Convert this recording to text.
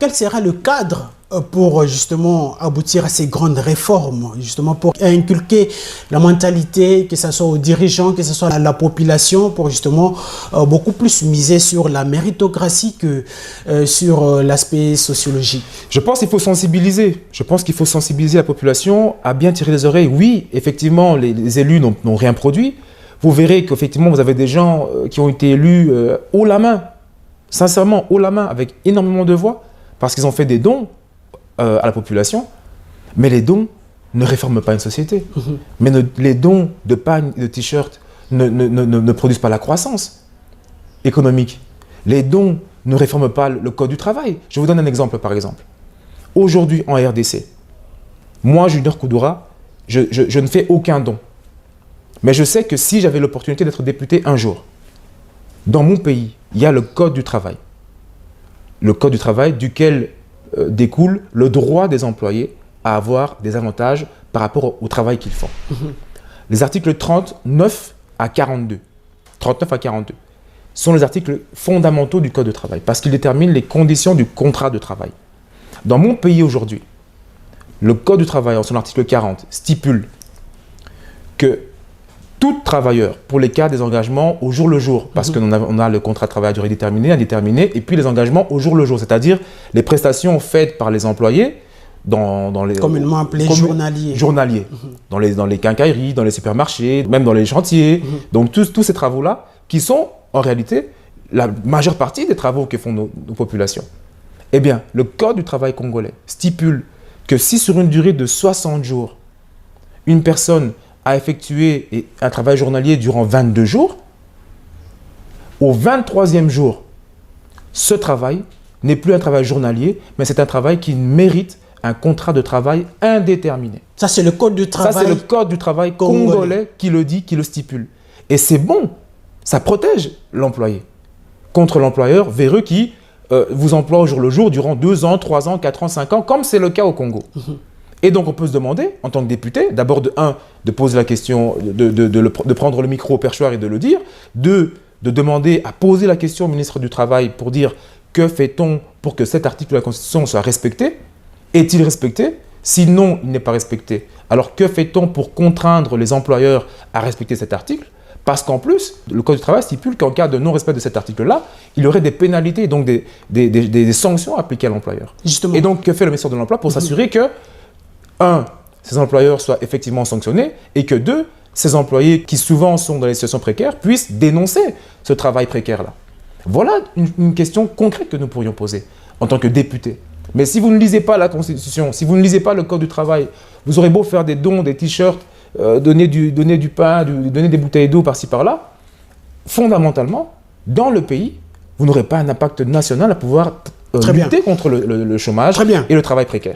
quel sera le cadre pour justement aboutir à ces grandes réformes, justement pour inculquer la mentalité, que ce soit aux dirigeants, que ce soit à la population, pour justement beaucoup plus miser sur la méritocratie que sur l'aspect sociologique? Je pense qu'il faut sensibiliser. Je pense qu'il faut sensibiliser la population à bien tirer les oreilles. Oui, effectivement, les élus n'ont rien produit. Vous verrez qu'effectivement, vous avez des gens qui ont été élus haut la main, sincèrement haut la main, avec énormément de voix, parce qu'ils ont fait des dons à la population, mais les dons ne réforment pas une société. Mais les dons de pagnes et de t-shirts ne produisent pas la croissance économique. Les dons ne réforment pas le code du travail. Je vous donne un exemple, par exemple. Aujourd'hui, en RDC, moi, Junior Koudoura, je ne fais aucun don. Mais je sais que si j'avais l'opportunité d'être député un jour, dans mon pays, il y a le code du travail. Le code du travail duquel découle le droit des employés à avoir des avantages par rapport au travail qu'ils font. Les articles 39 à 42 sont les articles fondamentaux du code du travail parce qu'ils déterminent les conditions du contrat de travail. Dans mon pays aujourd'hui, le code du travail en son article 40 stipule que tout travailleur, pour les cas des engagements au jour le jour, parce qu'on a le contrat de travail à durée déterminée, indéterminée, et puis les engagements au jour le jour, c'est-à-dire les prestations faites par les employés dans les... Communément appelés journaliers. Journaliers, dans les quincailleries, dans les supermarchés, même dans les chantiers. Donc tous ces travaux-là, qui sont en réalité la majeure partie des travaux que font nos populations. Eh bien, le Code du travail congolais stipule que si sur une durée de 60 jours, une personne a effectué un travail journalier durant 22 jours, au 23e jour, ce travail n'est plus un travail journalier, mais c'est un travail qui mérite un contrat de travail indéterminé. Ça, c'est le code du travail. Ça, c'est le code du travail congolais qui le dit, qui le stipule. Et c'est bon, ça protège l'employé contre l'employeur véreux qui vous emploie au jour le jour durant 2 ans, 3 ans, 4 ans, 5 ans, comme c'est le cas au Congo. Et donc, on peut se demander, en tant que député, d'abord, de poser la question, de prendre le micro au perchoir et de le dire. 2, de demander à poser la question au ministre du Travail pour dire que fait-on pour que cet article de la Constitution soit respecté? Est-il respecté? Sinon, il n'est pas respecté. Alors, que fait-on pour contraindre les employeurs à respecter cet article? Parce qu'en plus, le Code du travail stipule qu'en cas de non-respect de cet article-là, il y aurait des pénalités, donc des sanctions appliquées à l'employeur. Justement. Et donc, que fait le ministère de l'Emploi pour s'assurer que 1, ces employeurs soient effectivement sanctionnés et que 2, ces employés qui souvent sont dans des situations précaires puissent dénoncer ce travail précaire-là. Voilà une question concrète que nous pourrions poser en tant que députés. Mais si vous ne lisez pas la Constitution, si vous ne lisez pas le Code du travail, vous aurez beau faire des dons, des t-shirts, donner du pain, donner des bouteilles d'eau par-ci par-là, fondamentalement, dans le pays, vous n'aurez pas un impact national à pouvoir lutter contre le chômage et le travail précaire.